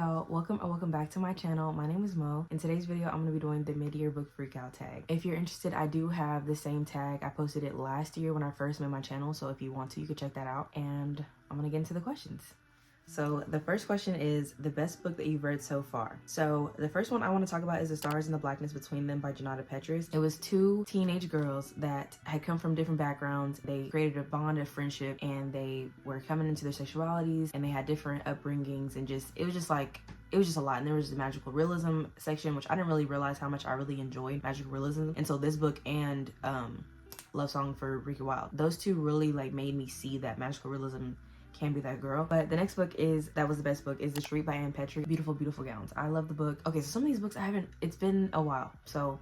y'all, welcome back to my channel. My name is Mo. In today's video I'm going to be doing the mid-year book freakout tag. If you're interested, I do have the same tag. I posted it last year when I first made my channel, so if you want to, you can check that out. And I'm going to get into the questions. So the first question is the best book that you've read so far. So the first one I want to talk about is The Stars and the Blackness Between Them by Janata Petrus. It was two teenage girls that had come from different backgrounds. They created a bond of friendship and they were coming into their sexualities and they had different upbringings, and it was just a lot. And there was the magical realism section, which I didn't really realize how much I really enjoyed magical realism until this book and Love Song for Ricky Wilde. Those two really made me see that magical realism can be that girl. But the next book that was the best book is The Street by Anne Petrie. Beautiful gowns. I love the book. Okay, so some of these books it's been a while. So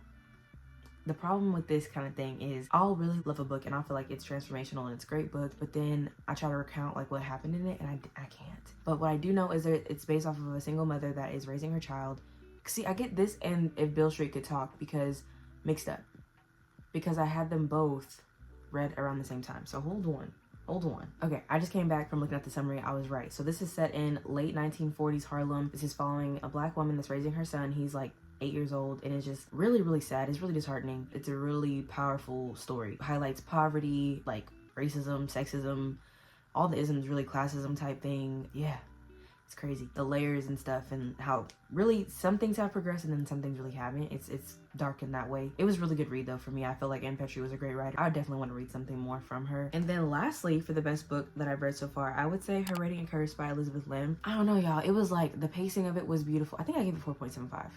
the problem with this kind of thing is I'll really love a book and I'll feel like it's transformational and it's a great book, but then I try to recount what happened in it and I can't. But what I do know is that it's based off of a single mother that is raising her child. See, I get this and If Beale Street Could Talk mixed up because I had them both read around the same time. So hold on. Okay, I just came back from looking at the summary. I was right. So this is set in late 1940s Harlem. This is following a black woman that's raising her son. He's 8 years old, and it's just really, really sad. It's really disheartening. It's a really powerful story. It highlights poverty, racism, sexism, all the isms, really classism type thing. Yeah, it's crazy. The layers and stuff, and how really some things have progressed and then some things really haven't. It's dark in that way. It was a really good read though for me. I feel like Anne Petrie was a great writer. I definitely want to read something more from her. And then lastly, for the best book that I've read so far, I would say Her Radiant Curse by Elizabeth Lim. I don't know, y'all. It was the pacing of it was beautiful. I think I gave it 4.75.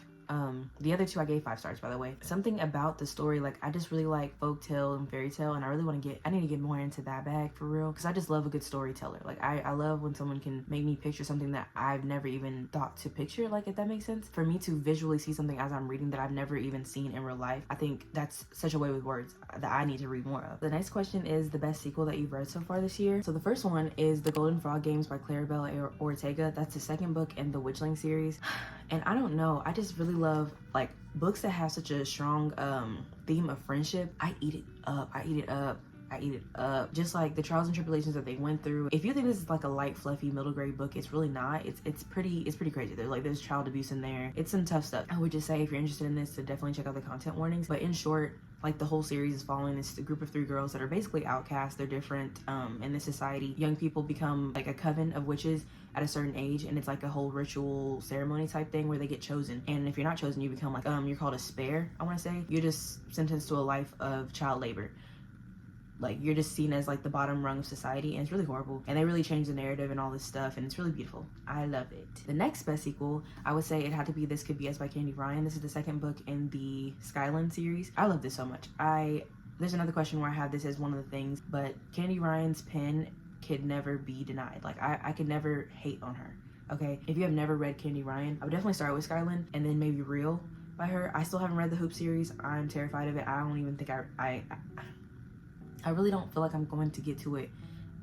The other two I gave 5 stars, by the way. Something about the story, I just really like folktale and fairy tale, and I really want to I need to get more into that bag for real, because I just love a good storyteller. I love when someone can make me picture something that I've never even thought to picture, if that makes sense. For me to visually see something as I'm reading that I've never even seen in real life, I think that's such a way with words that I need to read more of. The next question is the best sequel that you've read so far this year. So the first one is The Golden Frog Games by Claribel Ortega. That's the second book in the Witchling series. And I don't know, I just really love books that have such a strong theme of friendship. I eat it up. Just the trials and tribulations that they went through. If you think this is a light, fluffy, middle grade book, it's really not. It's pretty crazy. There's child abuse in there. It's some tough stuff. I would just say if you're interested in this to definitely check out the content warnings. But in short, the whole series is following this group of 3 girls that are basically outcasts. They're different in this society. Young people become a coven of witches at a certain age, and it's a whole ritual ceremony type thing where they get chosen. And if you're not chosen, you become you're called a spare, I want to say. You're just sentenced to a life of child labor. You're just seen as the bottom rung of society, and it's really horrible. And they really change the narrative and all this stuff, and it's really beautiful. I love it. The next best sequel, I would say it had to be This Could Be Us by Candy Ryan. This is the second book in the Skyland series. I love this so much. There's another question where I have this as one of the things, but Candy Ryan's pen could never be denied. I could never hate on her. Okay, if you have never read Candy Ryan, I would definitely start with Skyland and then maybe Real by her. I still haven't read the Hoop series. I'm terrified of it. I don't even think I really don't feel like I'm going to get to it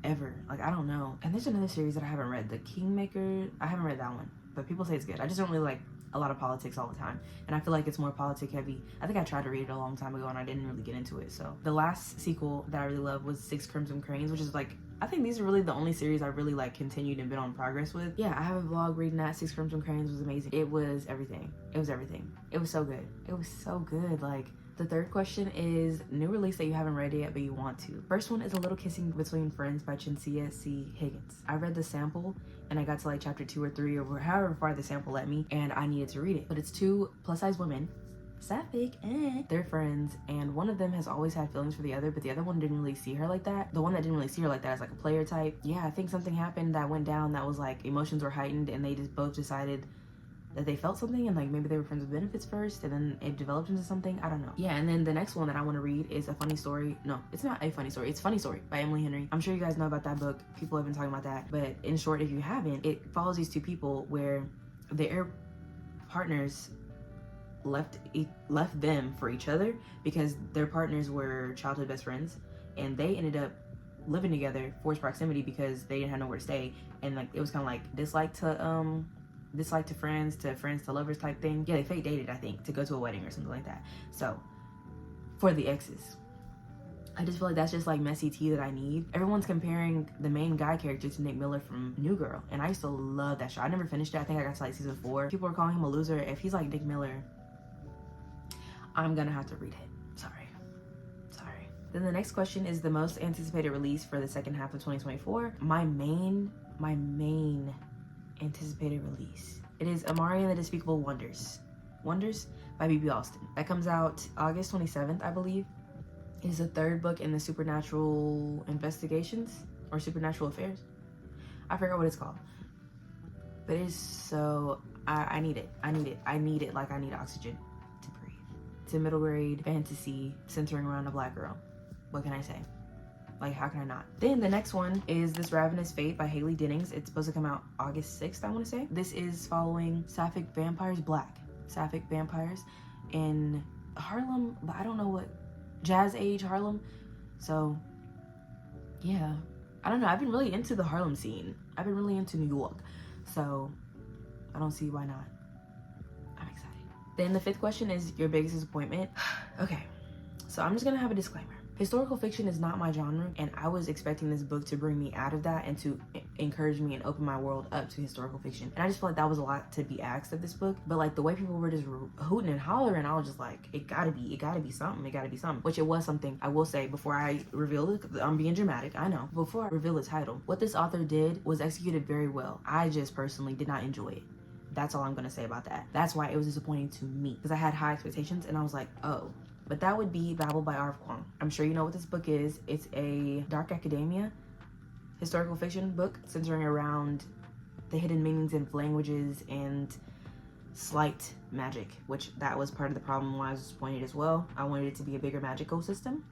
ever. I don't know. And there's another series that I haven't read, The Kingmaker. I haven't read that one, but people say it's good. I just don't really like a lot of politics all the time, and I feel like it's more politic heavy. I think I tried to read it a long time ago and I didn't really get into it. So the last sequel that I really love was 6 Crimson Cranes, which is I think these are really the only series I really continued and been on progress with. Yeah, I have a vlog reading that. 6 Crimson Cranes was amazing. It was everything. It was everything. It was so good. It was so good. The third question is new release that you haven't read yet but you want to. First one is A Little Kissing Between Friends by Chinsia C. Higgins. I read the sample and I got to chapter 2 or 3 or however far the sample let me, and I needed to read it. But it's 2 plus-size women, sapphic, they're friends, and one of them has always had feelings for the other, but the other one didn't really see her like that. The one that didn't really see her like that is a player type. Yeah, I think something happened that went down that was emotions were heightened, and they just both decided that they felt something, and maybe they were friends with benefits first and then it developed into something. I don't know. Yeah, and then the next one that I want to read is A Funny Story. No, it's not A Funny Story. It's Funny Story by Emily Henry. I'm sure you guys know about that book. People have been talking about that. But in short, if you haven't, it follows these 2 people where their partners left them for each other because their partners were childhood best friends, and they ended up living together, forced proximity, because they didn't have nowhere to stay. And it was kind of dislike to friends to lovers type thing. Yeah, they fake dated, I think, to go to a wedding or something like that. So for the exes, I just feel like that's just like messy tea that I need. Everyone's comparing the main guy character to Nick Miller from New Girl, and I used to love that show. I never finished it. I think I got to like season 4. People are calling him a loser. If he's like Nick Miller, I'm gonna have to read it. Sorry. Then the next question is the most anticipated release for the second half of 2024. My main anticipated release. It is Amari and the Despicable Wonders by B.B. Alston. That comes out August 27th, I believe. It is the 3rd book in the Supernatural Investigations or Supernatural Affairs. I forgot what it's called. But it is so, I need it. I need it like I need oxygen to breathe. It's a middle grade fantasy centering around a black girl. What can I say? Like, how can I not? Then the next one is This Ravenous Fate by Haley Dennings. It's supposed to come out August 6th, I want to say. This is following Sapphic vampires in Harlem, but I don't know what, jazz age Harlem. So, yeah. I don't know. I've been really into the Harlem scene. I've been really into New York. So, I don't see why not. I'm excited. Then the 5th question is your biggest disappointment. Okay. So, I'm just going to have a disclaimer. Historical fiction is not my genre, and I was expecting this book to bring me out of that and to encourage me and open my world up to historical fiction. And I just felt like that was a lot to be asked of this book. But like the way people were just hooting and hollering, I was just like, it gotta be something. Which it was something. I will say before I reveal it, I'm being dramatic, I know. Before I reveal the title, what this author did was executed very well. I just personally did not enjoy it. That's all I'm gonna say about that. That's why it was disappointing to me, because I had high expectations and I was like, oh. But that would be Babel by R.F. Kuang. I'm sure you know what this book is. It's a dark academia historical fiction book centering around the hidden meanings in languages and slight magic, which that was part of the problem why I was disappointed as well. I wanted it to be a bigger magical system,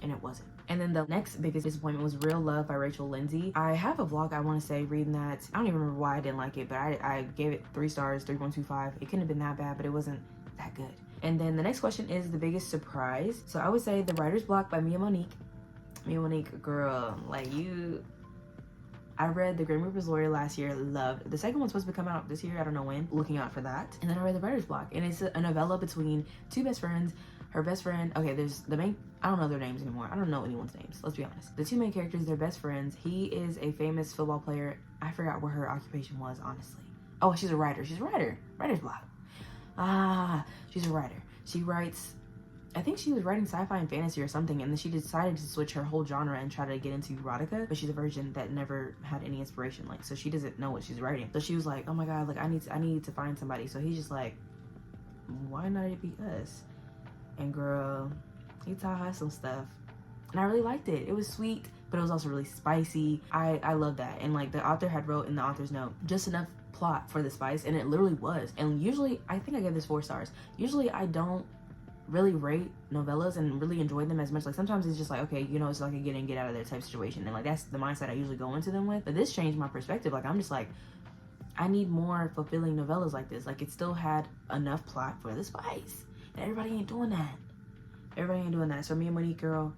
and it wasn't. And then the next biggest disappointment was Real Love by Rachel Lindsay. I have a vlog, I want to say, reading that. I don't even remember why I didn't like it, but I gave it 3 stars, 3.25. It couldn't have been that bad, but it wasn't that good. And then the next question is the biggest surprise. So I would say The Writer's Block by Mia Monique. Mia Monique, girl, like you... I read The Grim Reaper's Lawyer last year, loved. The second one's supposed to come out this year, I don't know when. Looking out for that. And then I read The Writer's Block. And it's a novella between 2 best friends. Her best friend, okay, there's the main, I don't know their names anymore. I don't know anyone's names, let's be honest. The 2 main characters, they're best friends. He is a famous football player. I forgot what her occupation was, honestly. Oh, she's a writer. She's a writer. Writer's Block. She's a writer. She writes, I think she was writing sci-fi and fantasy or something, and then she decided to switch her whole genre and try to get into erotica, but she's a virgin that never had any inspiration, like, so she doesn't know what she's writing. So she was like, oh my god, like, I need to find somebody. So he's just like, why not it be us? And girl, he taught her some stuff, and I really liked it. It was sweet, but it was also really spicy. I love that. And like the author had wrote in the author's note, just enough plot for the spice, and it literally was. And usually, I think I gave this 4 stars. Usually I don't really rate novellas and really enjoy them as much. Like sometimes it's just like, okay, you know, it's like a get in, get out of there type situation, and like that's the mindset I usually go into them with. But this changed my perspective. Like I'm just like, I need more fulfilling novellas like this. Like it still had enough plot for the spice, and everybody ain't doing that. So me and Monique, girl,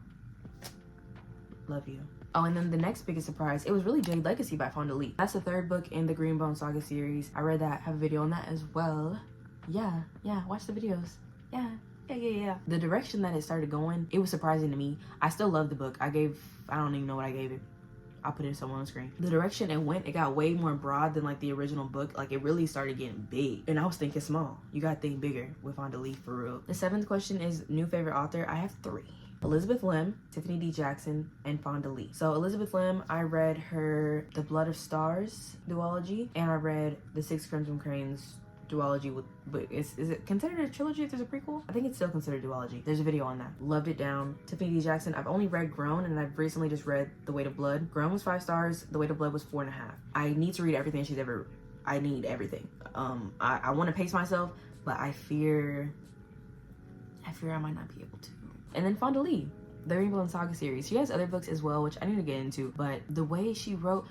love you. Oh, and then the next biggest surprise, it was really Jade Legacy by Fonda Lee. That's the 3rd book in the Greenbone Saga series. I read that, have a video on that as well. Yeah, watch the videos. Yeah. The direction that it started going, it was surprising to me. I still love the book. I don't even know what I gave it. I'll put it somewhere on the screen. The direction it went, it got way more broad than like the original book. Like it really started getting big. And I was thinking small. You gotta think bigger with Fonda Lee, for real. The 7th question is new favorite author. I have 3. Elizabeth Lim, Tiffany D. Jackson, and Fonda Lee. So Elizabeth Lim, I read her The Blood of Stars duology, and I read The 6 Crimson Cranes duology but is it considered a trilogy if there's a prequel? I think it's still considered duology. There's a video on that. Loved it down. Tiffany D. Jackson, I've only read Grown, and I've recently just read The Weight of Blood. Grown was 5 stars. The Weight of Blood was 4.5. I need to read everything she's ever... I need everything. I want to pace myself, but I fear I might not be able to. And then Fonda Lee, the Rainbow and Saga series. She has other books as well, which I need to get into, but the way she wrote...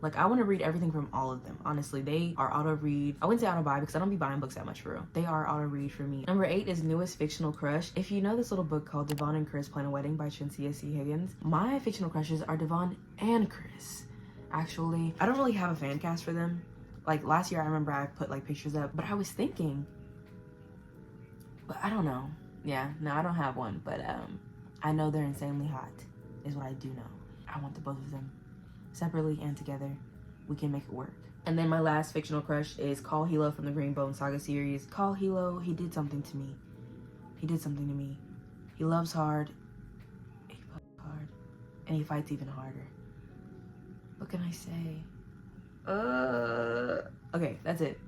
Like, I want to read everything from all of them. Honestly, they are auto-read. I wouldn't say auto-buy because I don't be buying books that much for real. They are auto-read for me. Number 8 is Newest Fictional Crush. If you know this little book called Devon and Chris Plan a Wedding by Shinsia C. Higgins, my fictional crushes are Devon and Chris. Actually, I don't really have a fan cast for them. Like, last year, I remember I put, like, pictures up. But I was thinking... But I don't know. Yeah, no, I don't have one, but I know they're insanely hot, is what I do know. I want the both of them separately and together. We can make it work. And then my last fictional crush is Call Hilo from the Green Bone Saga series. Call Hilo, he did something to me. He did something to me. He loves hard, he loves hard, and he fights even harder. What can I say? Okay, that's it.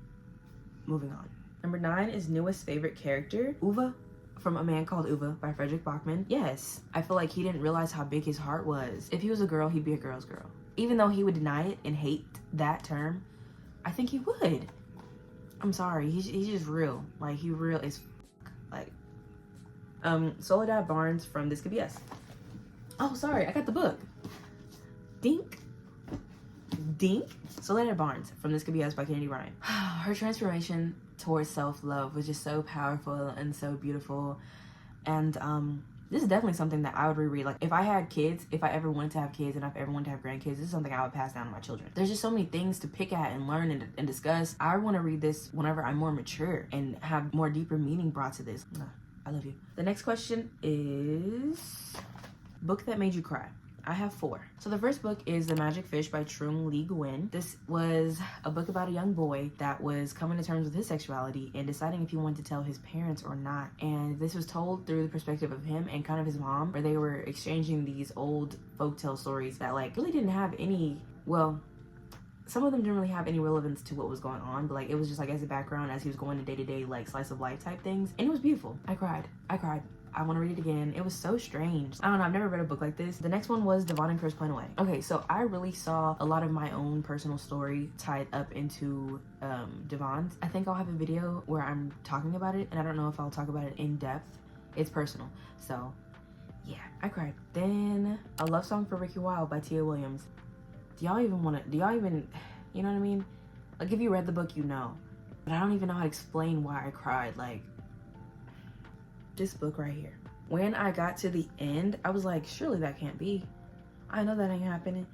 Moving on. Number 9 is newest favorite character, Uwe, from A Man Called Uwe by Frederick Bachman. Yes, I feel like he didn't realize how big his heart was. If he was a girl, he'd be a girl's girl. Even though he would deny it and hate that term, I think he would. I'm sorry, he's just real. Like, he real as like. Soledad Barnes from This Could Be Us. Oh, sorry, I got the book. Dink. Soledad Barnes from This Could Be Us by Candy Ryan. Her transformation towards self-love was just so powerful and so beautiful. And this is definitely something that I would reread. Like, if I had kids, if I ever wanted to have kids, and if I ever wanted to have grandkids, this is something I would pass down to my children. There's just so many things to pick at and learn and discuss. I want to read this whenever I'm more mature and have more deeper meaning brought to this. I love you. The next question is book that made you cry. I have 4. So the first book is The Magic Fish by Trung Le Nguyen. This was a book about a young boy that was coming to terms with his sexuality and deciding if he wanted to tell his parents or not. And this was told through the perspective of him and kind of his mom, where they were exchanging these old folktale stories that like really didn't have any, well, some of them didn't really have any relevance to what was going on, but like it was just like as a background as he was going to day-to-day like slice of life type things. And it was beautiful. I cried. I want to read it again. It was so strange. I don't know, I've never read a book like this. The next one was Devon and Chris Plan Away. Okay, so I really saw a lot of my own personal story tied up into Devon's. I think I'll have a video where I'm talking about it, and I don't know if I'll talk about it in depth. It's personal, so yeah, I cried. Then A Love Song for Ricky Wilde by Tia Williams. Do y'all even, you know what I mean? Like, if you read the book, you know. But I don't even know how to explain why I cried. Like, this book right here. When I got to the end, I was like, surely that can't be. I know that ain't happening.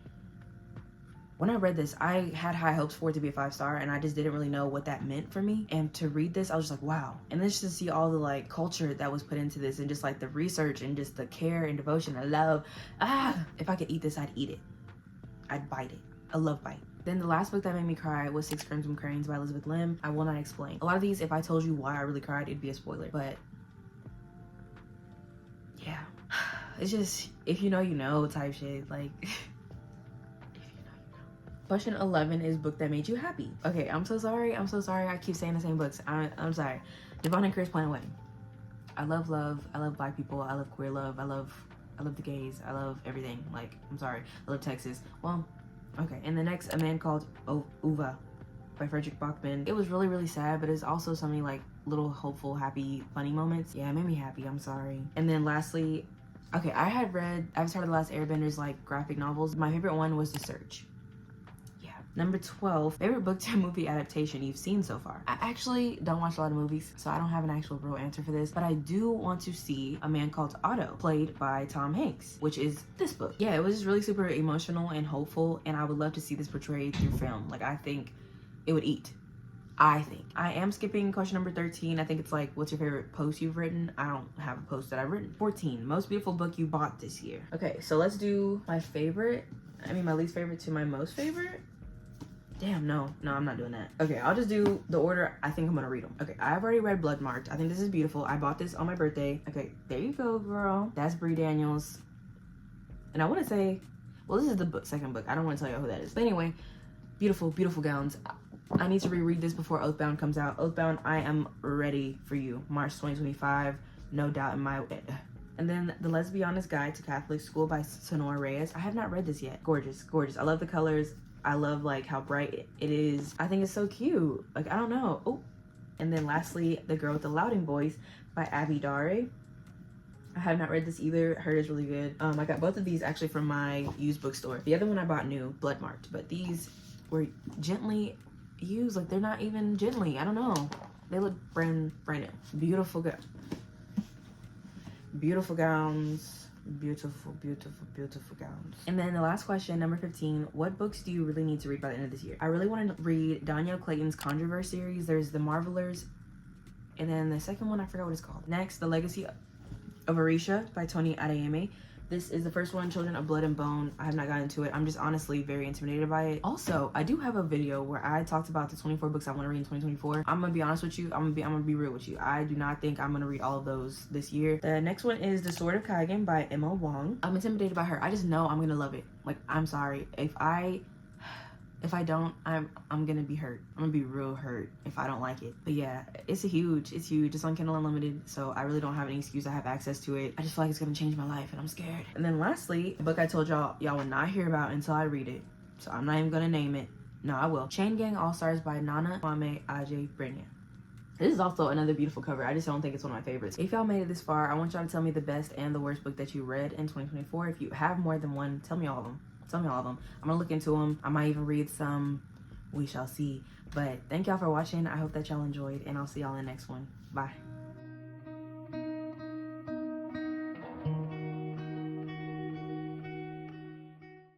When I read this, I had high hopes for it to be a 5-star, and I just didn't really know what that meant for me. And to read this, I was just like, wow. And then just to see all the like culture that was put into this, and just like the research and just the care and devotion and love. If I could eat this, I'd eat it. I'd bite it. A love bite. Then the last book that made me cry was 6 Crimson Cranes by Elizabeth Lim. I will not explain. A lot of these, if I told you why I really cried, it'd be a spoiler. But yeah, it's just, if you know, you know type shit. Like, if you know, you know. Question 11 is book that made you happy. Okay, I'm so sorry. I keep saying the same books. I'm sorry. Devon and Chris Plan Away. I love love. I love Black people. I love queer love. I love the gays. I love everything. Like, I'm sorry. I love Texas. Well, okay. And the next, A Man Called Uwe by Frederick Bachman. It was really, really sad, but it's also so many like little hopeful, happy, funny moments. Yeah, it made me happy. I'm sorry. And then lastly, okay, I had read Avatar: The Last Airbenders like graphic novels. My favorite one was The Search. Yeah. Number 12, favorite book to movie adaptation you've seen so far. I actually don't watch a lot of movies, so I don't have an actual real answer for this, but I do want to see A Man Called Otto, played by Tom Hanks, which is this book. Yeah, it was just really super emotional and hopeful, and I would love to see this portrayed through film. Like, I think it would eat. I think. I am skipping question number 13. I think it's like, what's your favorite post you've written? I don't have a post that I've written. 14, most beautiful book you bought this year. Okay, so let's do my least favorite to my most favorite. Damn, no, I'm not doing that. Okay, I'll just do the order I think I'm gonna read them. Okay, I've already read Bloodmarked. I think this is beautiful. I bought this on my birthday. Okay, there you go, girl. That's Brie Daniels. And I wanna say, well, this is the second book. I don't wanna tell you who that is. But anyway, beautiful, beautiful gowns. I need to reread this before Oathbound comes out. Oathbound, I am ready for you. March 2025, no doubt in my head. And then The Lesbiana's Guide to Catholic School by Sonora Reyes. I have not read this yet. Gorgeous, gorgeous. I love the colors. I love like how bright it is. I think it's so cute. Like, I don't know. Oh, and then lastly, The Girl with the Louding Voice by Abby Dare. I have not read this either. Heard it's really good. I got both of these actually from my used bookstore. The other one I bought new, Bloodmarked, but these were gently used. Like, they're not even gently. I don't know. They look brand new. Beautiful gowns. Beautiful gowns. Beautiful, beautiful, beautiful gowns. And then the last question, number 15, what books do you really need to read by the end of this year? I really want to read Danielle Clayton's Controversy series. There's The Marvelers. And then the second one, I forgot what it's called. Next, The Legacy of Orisha by Tony Adeyemi. This is the first one, Children of Blood and Bone. I have not gotten into it. I'm just honestly very intimidated by it. Also, I do have a video where I talked about the 24 books I want to read in 2024. I'm gonna be honest with you. I'm gonna be real with you. I do not think I'm gonna read all of those this year. The next one is The Sword of Kaigen by Emma Wong. I'm intimidated by her. I just know I'm gonna love it. Like, I'm sorry. If I don't, I'm gonna be hurt. I'm gonna be real hurt if I don't like it. But yeah, it's huge. It's on Kindle Unlimited, so I really don't have any excuse. I have access to it. I just feel like it's gonna change my life, and I'm scared. And then lastly, a book I told y'all will not hear about until I read it, so I'm not even gonna name it. No, I will. Chain Gang All Stars by Nana Kwame Ajay Brenya. This is also another beautiful cover. I just don't think it's one of my favorites. If y'all made it this far, I want y'all to tell me the best and the worst book that you read in 2024. If you have more than one, tell me all of them. Tell me all of them. I'm gonna look into them. I might even read some. We shall see. But thank y'all for watching. I hope that y'all enjoyed, and I'll see y'all in the next one. Bye.